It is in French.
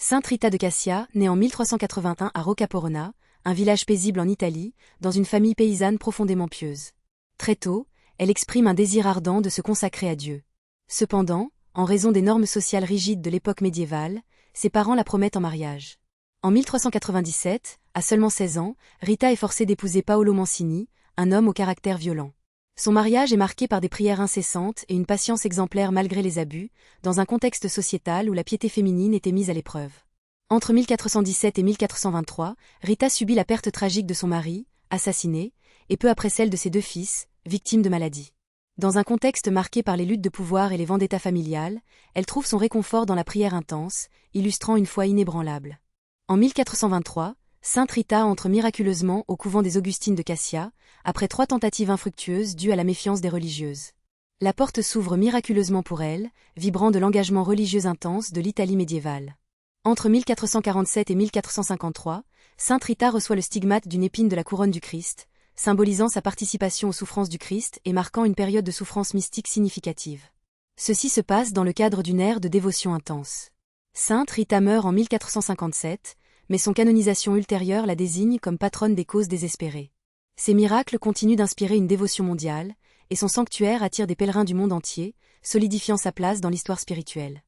Sainte Rita de Cassia, née en 1381 à Roccaporona, un village paisible en Italie, dans une famille paysanne profondément pieuse. Très tôt, elle exprime un désir ardent de se consacrer à Dieu. Cependant, en raison des normes sociales rigides de l'époque médiévale, ses parents la promettent en mariage. En 1397, à seulement 16 ans, Rita est forcée d'épouser Paolo Mancini, un homme au caractère violent. Son mariage est marqué par des prières incessantes et une patience exemplaire malgré les abus, dans un contexte sociétal où la piété féminine était mise à l'épreuve. Entre 1417 et 1423, Rita subit la perte tragique de son mari, assassiné, et peu après celle de ses 2 fils, victimes de maladies. Dans un contexte marqué par les luttes de pouvoir et les vendettas familiales, elle trouve son réconfort dans la prière intense, illustrant une foi inébranlable. En 1423, Sainte Rita entre miraculeusement au couvent des Augustines de Cassia, après 3 tentatives infructueuses dues à la méfiance des religieuses. La porte s'ouvre miraculeusement pour elle, vibrant de l'engagement religieux intense de l'Italie médiévale. Entre 1447 et 1453, Sainte Rita reçoit le stigmate d'une épine de la couronne du Christ, symbolisant sa participation aux souffrances du Christ et marquant une période de souffrance mystique significative. Ceci se passe dans le cadre d'une ère de dévotion intense. Sainte Rita meurt en 1457, mais son canonisation ultérieure la désigne comme patronne des causes désespérées. Ses miracles continuent d'inspirer une dévotion mondiale, et son sanctuaire attire des pèlerins du monde entier, solidifiant sa place dans l'histoire spirituelle.